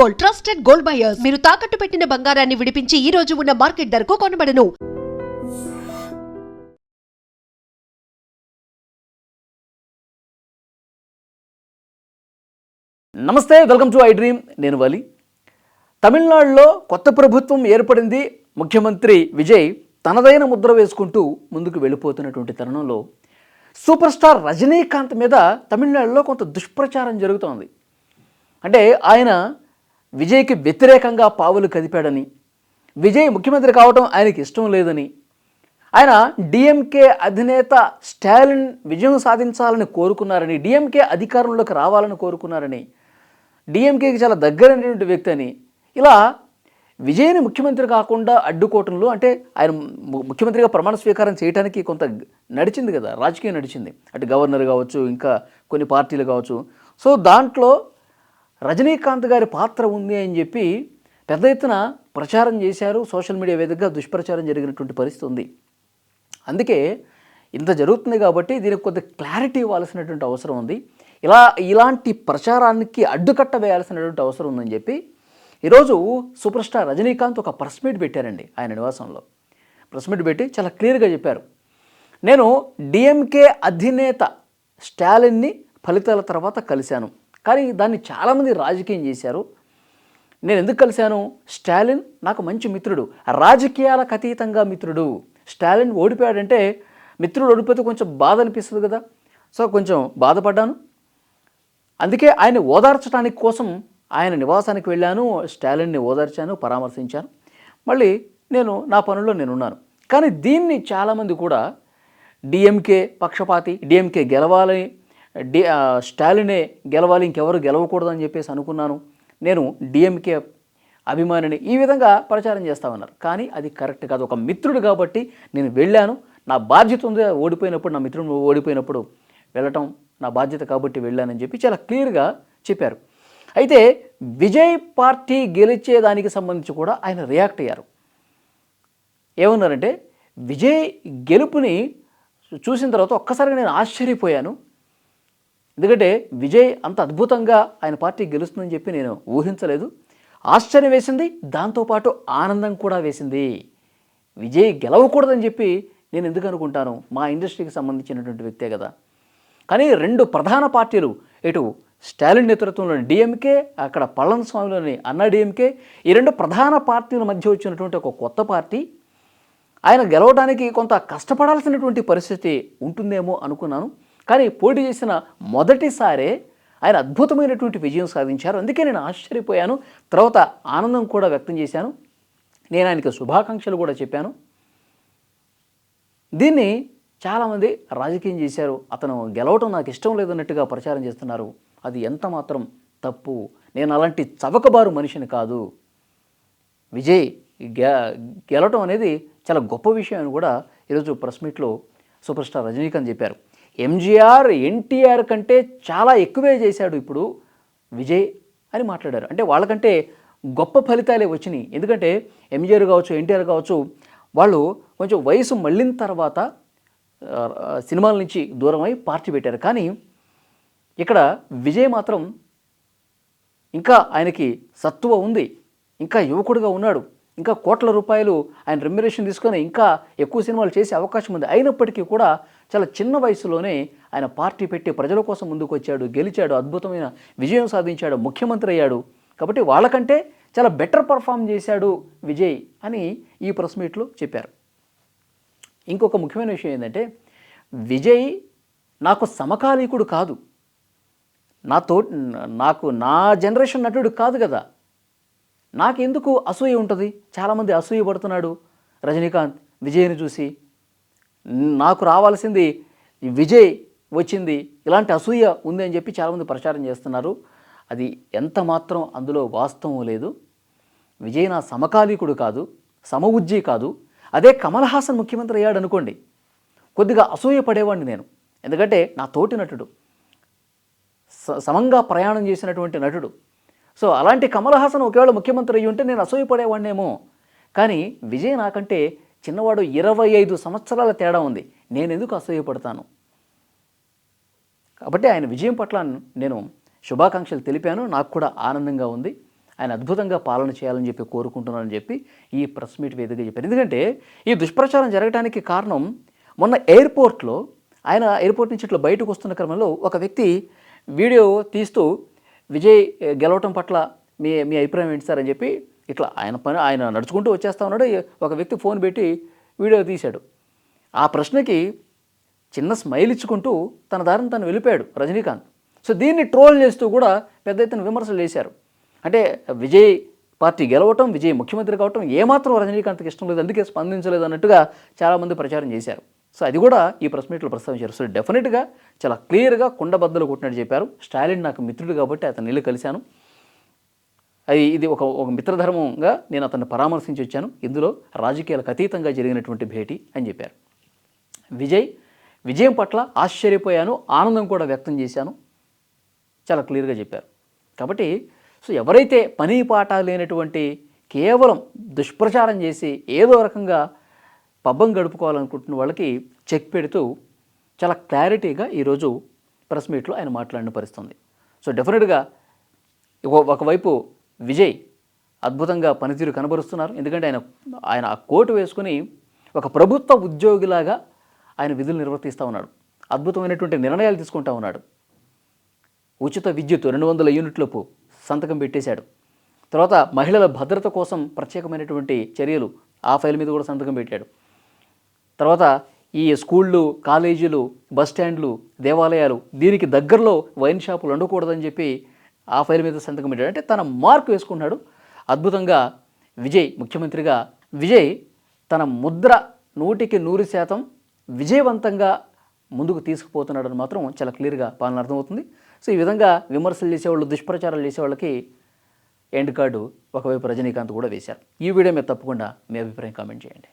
Gold, trusted gold buyers. మీరు తాకట్టు పెట్టిన బంగారాన్ని విడిపించి ఈ రోజు ఉన్న మార్కెట్ ధరకు కొనబడను. నమస్తే, వెల్కమ్ టు ఐ డ్రీమ్. నేను వలి. తమిళనాడులో కొత్త ప్రభుత్వం ఏర్పడింది. ముఖ్యమంత్రి విజయ్ తనదైన ముద్ర వేసుకుంటూ ముందుకు వెళ్ళిపోతున్నటువంటి తరుణంలో సూపర్ స్టార్ రజనీకాంత్ మీద తమిళనాడులో కొంత దుష్ప్రచారం జరుగుతోంది. అంటే ఆయన విజయ్కి వ్యతిరేకంగా పావులు కదిపాడని, విజయ్ ముఖ్యమంత్రి కావటం ఆయనకి ఇష్టం లేదని, ఆయన డిఎంకే అధినేత స్టాలిన్ విజయం సాధించాలని కోరుకున్నారని, డిఎంకే అధికారంలోకి రావాలని కోరుకున్నారని, డిఎంకేకి చాలా దగ్గరైనటువంటి వ్యక్తి అని, ఇలా విజయ్ని ముఖ్యమంత్రి కాకుండా అడ్డుకోవటంలో, అంటే ఆయన ముఖ్యమంత్రిగా ప్రమాణ స్వీకారం చేయడానికి కొంత నడిచింది కదా, రాజకీయం నడిచింది. అటు గవర్నర్ కావచ్చు, ఇంకా కొన్ని పార్టీలు కావచ్చు. సో దాంట్లో రజనీకాంత్ గారి పాత్ర ఉంది అని చెప్పి పెద్ద ఎత్తున ప్రచారం చేశారు. సోషల్ మీడియా వేదికగా దుష్ప్రచారం జరిగినటువంటి పరిస్థితి ఉంది. అందుకే ఇంత జరుగుతుంది కాబట్టి దీనికి కొంత క్లారిటీ ఇవ్వాల్సినటువంటి అవసరం ఉంది. ఇలాంటి ప్రచారానికి అడ్డుకట్ట వేయాల్సినటువంటి అవసరం ఉందని చెప్పి ఈరోజు సూపర్ స్టార్ రజనీకాంత్ ఒక ప్రెస్ మీట్ పెట్టారండి. ఆయన నివాసంలో ప్రెస్ మీట్ పెట్టి చాలా క్లియర్గా చెప్పారు, నేను డిఎంకే అధినేత స్టాలిన్ని ఫలితాల తర్వాత కలిశాను, కానీ దాన్ని చాలామంది రాజకీయం చేశారు. నేను ఎందుకు కలిశాను? స్టాలిన్ నాకు మంచి మిత్రుడు, రాజకీయాలకు అతీతంగా మిత్రుడు. స్టాలిన్ ఓడిపోయాడంటే, మిత్రుడు ఓడిపోతే కొంచెం బాధ అనిపిస్తుంది కదా. సో కొంచెం బాధపడ్డాను. అందుకే ఆయన ఓదార్చడానికి కోసం ఆయన నివాసానికి వెళ్ళాను, స్టాలిన్ని ఓదార్చాను, పరామర్శించాను. మళ్ళీ నేను నా పనుల్లో నేనున్నాను. కానీ దీన్ని చాలామంది కూడా డిఎంకే పక్షపాతి, డిఎంకే గెలవాలి, స్టాలినే గెలవాలి, ఇంకెవరు గెలవకూడదని చెప్పేసి అనుకున్నాను, నేను డిఎంకే అభిమానిని, ఈ విధంగా ప్రచారం చేస్తా ఉన్నారు. కానీ అది కరెక్ట్ కాదు. ఒక మిత్రుడు కాబట్టి నేను వెళ్ళాను, నా బాధ్యత ఉంది. ఓడిపోయినప్పుడు, నా మిత్రుడు ఓడిపోయినప్పుడు వెళ్ళటం నా బాధ్యత కాబట్టి వెళ్ళానని చెప్పి చాలా క్లియర్గా చెప్పారు. అయితే విజయ్ పార్టీ గెలిచేదానికి సంబంధించి కూడా ఆయన రియాక్ట్ అయ్యారు. ఏమన్నారంటే, విజయ్ గెలుపుని చూసిన తర్వాత ఒక్కసారిగా నేను ఆశ్చర్యపోయాను. ఎందుకంటే విజయ్ అంత అద్భుతంగా ఆయన పార్టీ గెలుస్తుందని చెప్పి నేను ఊహించలేదు. ఆశ్చర్యం వేసింది, దాంతోపాటు ఆనందం కూడా వేసింది. విజయ్ గెలవకూడదని చెప్పి నేను ఎందుకు అనుకుంటాను? మా ఇండస్ట్రీకి సంబంధించినటువంటి వ్యక్తే కదా. కానీ రెండు ప్రధాన పార్టీలు, ఇటు స్టాలిన్ నేతృత్వంలోని డిఎంకే, అక్కడ పళనిస్వామిలోని అన్నా డిఎంకే, ఈ రెండు ప్రధాన పార్టీల మధ్య వచ్చినటువంటి ఒక కొత్త పార్టీ, ఆయన గెలవడానికి కొంత కష్టపడాల్సినటువంటి పరిస్థితి ఉంటుందేమో అనుకున్నాను. కానీ పోటీ చేసిన మొదటిసారే ఆయన అద్భుతమైనటువంటి విజయం సాధించారు. అందుకే నేను ఆశ్చర్యపోయాను. తర్వాత ఆనందం కూడా వ్యక్తం చేశాను. నేను ఆయనకి శుభాకాంక్షలు కూడా చెప్పాను. దీన్ని చాలామంది రాజకీయం చేశారు. అతను గెలవటం నాకు ఇష్టం లేదన్నట్టుగా ప్రచారం చేస్తున్నారు. అది ఎంత మాత్రం తప్పు. నేను అలాంటి చవకబారు మనిషిని కాదు. విజయ్ గెలవటం అనేది చాలా గొప్ప విషయం అని కూడా ఈరోజు ప్రెస్ మీట్లో సూపర్ స్టార్ రజనీకాంత్ చెప్పారు. ఎంజీఆర్ ఎన్టీఆర్ కంటే చాలా ఎక్కువే చేశాడు ఇప్పుడు విజయ్ అని మాట్లాడారు. అంటే వాళ్ళకంటే గొప్ప ఫలితాలే వచ్చినాయి. ఎందుకంటే ఎంజీఆర్ కావచ్చు, ఎన్టీఆర్ కావచ్చు, వాళ్ళు కొంచెం వయసు మళ్ళిన తర్వాత సినిమాల నుంచి దూరమై పార్టీ పెట్టారు. కానీ ఇక్కడ విజయ్ మాత్రం ఇంకా ఆయనకి సత్తువ ఉంది, ఇంకా యువకుడిగా ఉన్నాడు, ఇంకా కోట్ల రూపాయలు ఆయన రెమ్యునరేషన్ తీసుకొని ఇంకా ఎక్కువ సినిమాలు చేసే అవకాశం ఉంది. అయినప్పటికీ కూడా చాలా చిన్న వయసులోనే ఆయన పార్టీ పెట్టి ప్రజల కోసం ముందుకు వచ్చాడు, గెలిచాడు, అద్భుతమైన విజయం సాధించాడు, ముఖ్యమంత్రి అయ్యాడు. కాబట్టి వాళ్ళకంటే చాలా బెటర్ పర్ఫామ్ చేశాడు విజయ్ అని ఈ ప్రెస్ మీట్లో చెప్పారు. ఇంకొక ముఖ్యమైన విషయం ఏంటంటే, విజయ్ నాకు సమకాలీకుడు కాదు, నాకు నా జనరేషన్ నటుడు కాదు కదా. నాకెందుకు అసూయ ఉంటుంది? చాలామంది అసూయ పడుతున్నాడు రజనీకాంత్ విజయ్ని చూసి. నాకు రావాల్సింది విజయ్ వచ్చింది, ఇలాంటి అసూయ ఉంది అని చెప్పి చాలామంది ప్రచారం చేస్తున్నారు. అది ఎంత మాత్రం అందులో వాస్తవం లేదు. విజయ్ నా సమకాలీకుడు కాదు, సమఉజ్జీ కాదు. అదే కమల్ హాసన్ ముఖ్యమంత్రి అయ్యాడు అనుకోండి, కొద్దిగా అసూయ పడేవాడిని నేను. ఎందుకంటే నా తోటి నటుడు, సమంగా ప్రయాణం చేసినటువంటి నటుడు. సో అలాంటి కమల్ హాసన్ ఒకవేళ ముఖ్యమంత్రి అయ్యి ఉంటే నేను అసూయపడేవాడినేమో. కానీ విజయ్ నాకంటే చిన్నవాడు, 25 సంవత్సరాల తేడా ఉంది. నేను ఎందుకు అసూయపడతాను? కాబట్టి ఆయన విజయం పట్ల నేను శుభాకాంక్షలు తెలిపాను. నాకు కూడా ఆనందంగా ఉంది. ఆయన అద్భుతంగా పాలన చేయాలని చెప్పి కోరుకుంటున్నానని చెప్పి ఈ ప్రెస్ మీట్ వేదికగా చెప్పారు. ఎందుకంటే ఈ దుష్ప్రచారం జరగడానికి కారణం మొన్న ఎయిర్పోర్ట్లో ఆయన ఎయిర్పోర్ట్ నుంచి ఇట్లా బయటకు వస్తున్న క్రమంలో ఒక వ్యక్తి వీడియో తీస్తూ విజయ్ గెలవటం పట్ల మీ మీ అభిప్రాయం ఏంటి సార్ అని చెప్పి ఇట్లా ఆయన నడుచుకుంటూ వచ్చేస్తా ఉన్నాడు. ఒక వ్యక్తి ఫోన్ పెట్టి వీడియో తీశాడు. ఆ ప్రశ్నకి చిన్న స్మైల్ ఇచ్చుకుంటూ తన దారిని తను వెళ్ళిపోయాడు రజనీకాంత్. సో దీన్ని ట్రోల్ చేస్తూ కూడా పెద్ద ఎత్తున విమర్శలు చేశారు. అంటే విజయ్ పార్టీ గెలవటం, విజయ్ ముఖ్యమంత్రి కావటం ఏమాత్రం రజనీకాంత్కి ఇష్టం లేదు, అందుకే స్పందించలేదు అన్నట్టుగా చాలామంది ప్రచారం చేశారు. సో అది కూడా ఈ ప్రెస్ మీట్లో ప్రస్తావించారు. సో డెఫినెట్గా చాలా క్లియర్గా కుండబద్దలు కొట్టినట్టు చెప్పారు. స్టాలిన్ నాకు మిత్రుడు కాబట్టి అతను వెళ్ళి కలిశాను, ఇది ఒక మిత్రధర్మంగా నేను అతన్ని పరామర్శించి వచ్చాను, ఇందులో రాజకీయాలకు అతీతంగా జరిగినటువంటి భేటీ అని చెప్పారు. విజయం పట్ల ఆశ్చర్యపోయాను, ఆనందం కూడా వ్యక్తం చేశాను, చాలా క్లియర్గా చెప్పారు. కాబట్టి సో ఎవరైతే పని పాట లేనటువంటి కేవలం దుష్ప్రచారం చేసి ఏదో రకంగా పబ్బం గడుపుకోవాలనుకుంటున్న వాళ్ళకి చెక్ పెడుతూ చాలా క్లారిటీగా ఈరోజు ప్రెస్ మీట్లో ఆయన మాట్లాడిన పరిస్థితుంది. సో డెఫినెట్గా ఒకవైపు విజయ్ అద్భుతంగా పనితీరు కనబరుస్తున్నారు. ఎందుకంటే ఆయన ఆ కోటు వేసుకుని ఒక ప్రభుత్వ ఉద్యోగిలాగా ఆయన విధులు నిర్వర్తిస్తూ ఉన్నాడు. అద్భుతమైనటువంటి నిర్ణయాలు తీసుకుంటూ ఉన్నాడు. ఉచిత విద్యుత్ 200 యూనిట్లకు సంతకం పెట్టేశాడు. తర్వాత మహిళల భద్రత కోసం ప్రత్యేకమైనటువంటి చర్యలు, ఆ ఫైల్ మీద కూడా సంతకం పెట్టాడు. తర్వాత ఈ స్కూళ్ళు, కాలేజీలు, బస్ స్టాండ్లు, దేవాలయాలు, దీనికి దగ్గరలో వైన్ షాపులు ఉండకూడదని చెప్పి ఆ ఫైల్ మీద సంతకం పెట్టాడు. అంటే తన మార్క్ వేసుకున్నాడు. అద్భుతంగా ముఖ్యమంత్రిగా విజయ్ తన ముద్ర 100% విజయవంతంగా ముందుకు తీసుకుపోతున్నాడని మాత్రం చాలా క్లియర్గా పాలన అర్థమవుతుంది. సో ఈ విధంగా విమర్శలు చేసేవాళ్ళు, దుష్ప్రచారాలు చేసేవాళ్ళకి ఎండ్ కార్డు ఒకవైపు రజనీకాంత్ కూడా వేశారు. ఈ వీడియో మీద తప్పకుండా మీ అభిప్రాయం కామెంట్ చేయండి.